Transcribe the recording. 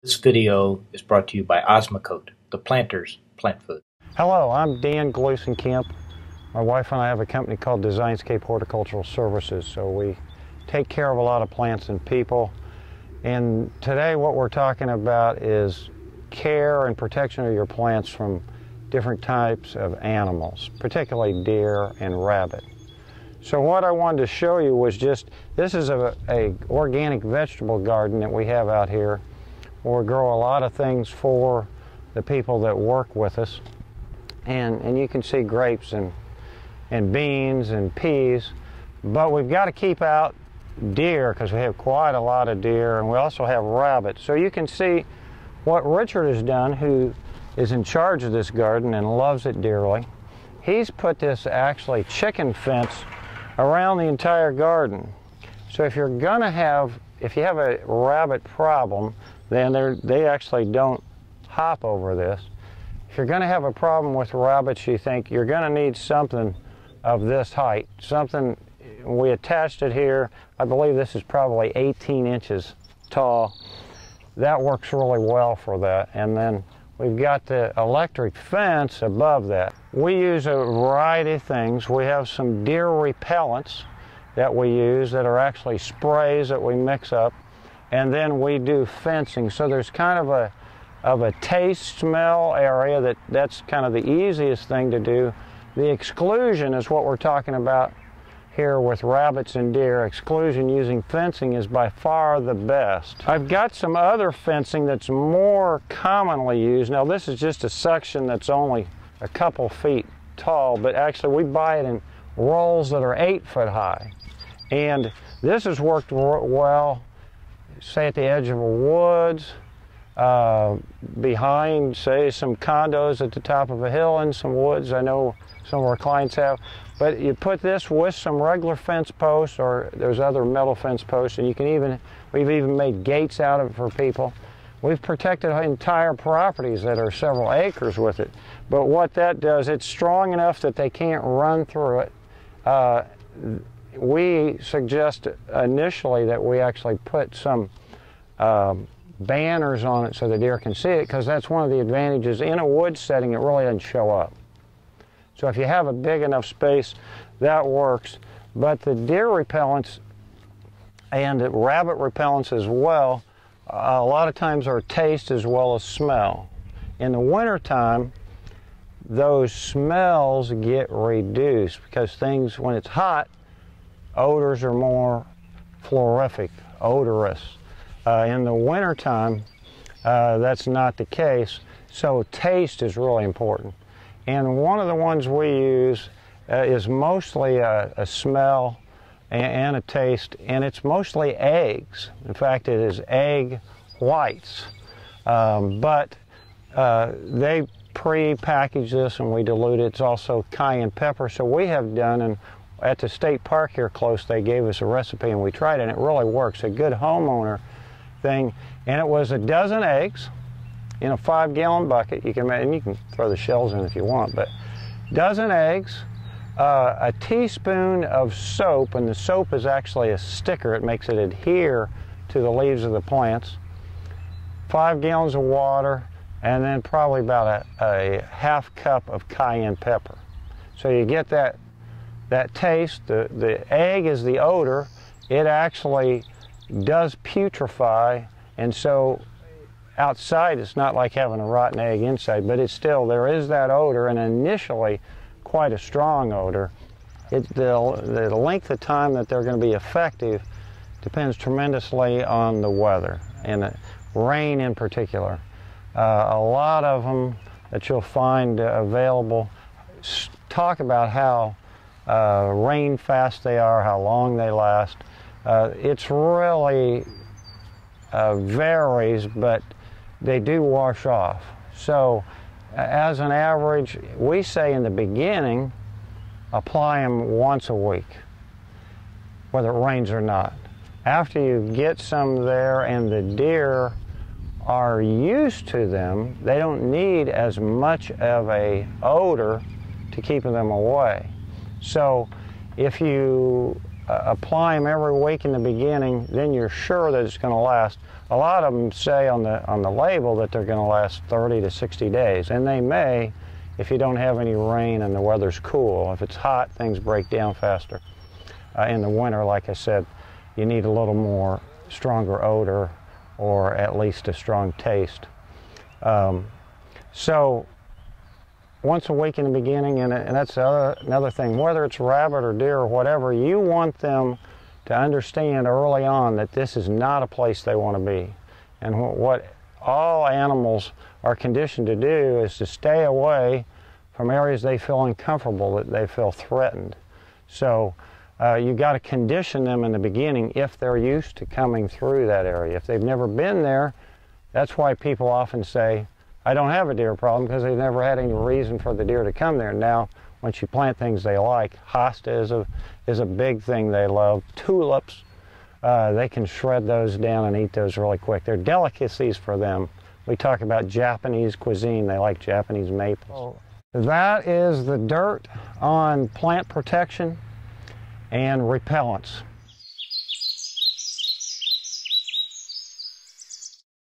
This video is brought to you by Osmocote, the planter's plant food. Hello, I'm Dan Glusenkamp. My wife and I have a company called Designscape Horticultural Services, so we take care of a lot of plants and people. And today what we're talking about is care and protection of your plants from different types of animals, particularly deer and rabbit. So what I wanted to show you was just, this is a organic vegetable garden that we have out here, where we grow a lot of things for the people that work with us. And you can see grapes and beans and peas, but we've got to keep out deer because we have quite a lot of deer, and we also have rabbits. So you can see what Richard has done, who is in charge of this garden and loves it dearly. He's put this actually chicken fence around the entire garden. So if you have a rabbit problem, then they actually don't hop over this. If you're going to have a problem with rabbits, you think you're going to need something of this height. Something, we attached it here. I believe this is probably 18 inches tall. That works really well for that. And then we've got the electric fence above that. We use a variety of things. We have some deer repellents that we use that are actually sprays that we mix up. And then we do fencing. So there's kind of a taste smell area that's kind of the easiest thing to do. The exclusion is what we're talking about here with rabbits and deer. Exclusion using fencing is by far the best. I've got some other fencing that's more commonly used. Now this is just a section that's only a couple feet tall, but actually we buy it in rolls that are 8 foot high. And this has worked well, say at the edge of a woods, behind, say, some condos at the top of a hill in some woods. I know some of our clients have. But you put this with some regular fence posts, or there's other metal fence posts, and we've even made gates out of it for people. We've protected entire properties that are several acres with it. But what that does, it's strong enough that they can't run through it. We suggest initially that we actually put some banners on it so the deer can see it, because that's one of the advantages. In a wood setting, it really doesn't show up. So if you have a big enough space, that works. But the deer repellents and the rabbit repellents as well, a lot of times are taste as well as smell. In the wintertime, those smells get reduced because things, when it's hot, odors are more florific, odorous. In the wintertime, that's not the case, so taste is really important. And one of the ones we use is mostly a smell and a taste, and it's mostly eggs. In fact, it is egg whites. But they pre-package this and we dilute it. It's also cayenne pepper. So we have done, and at the state park here close, they gave us a recipe and we tried it, and it really works. A good homeowner thing. And it was a dozen eggs in a 5-gallon bucket. You can throw the shells in if you want, but dozen eggs, a teaspoon of soap, and the soap is actually a sticker. It makes it adhere to the leaves of the plants. 5 gallons of water, and then probably about a half cup of cayenne pepper. So you get that taste. The egg is the odor. It actually does putrefy, and so outside it's not like having a rotten egg inside, but it's still, there is that odor, and initially quite a strong odor. The length of time that they're going to be effective depends tremendously on the weather, and rain in particular. A lot of them that you'll find available talk about how rain fast they are, how long they last. It's really varies, but they do wash off. So as an average, we say in the beginning, apply them once a week, whether it rains or not. After you get some there and the deer are used to them, they don't need as much of a odor to keep them away. So if you apply them every week in the beginning, then you're sure that it's going to last. A lot of them say on the label that they're going to last 30 to 60 days, and they may if you don't have any rain and the weather's cool. If it's hot, things break down faster. In the winter, like I said, you need a little more stronger odor or at least a strong taste. So once a week in the beginning, and that's another thing, whether it's rabbit or deer or whatever, you want them to understand early on that this is not a place they want to be. And what all animals are conditioned to do is to stay away from areas they feel uncomfortable, that they feel threatened. So you've got to condition them in the beginning if they're used to coming through that area. If they've never been there, that's why people often say, I don't have a deer problem, because they've never had any reason for the deer to come there. Now, once you plant things they like, hosta is a big thing they love. Tulips, they can shred those down and eat those really quick. They're delicacies for them. We talk about Japanese cuisine. They like Japanese maples. That is the dirt on plant protection and repellents.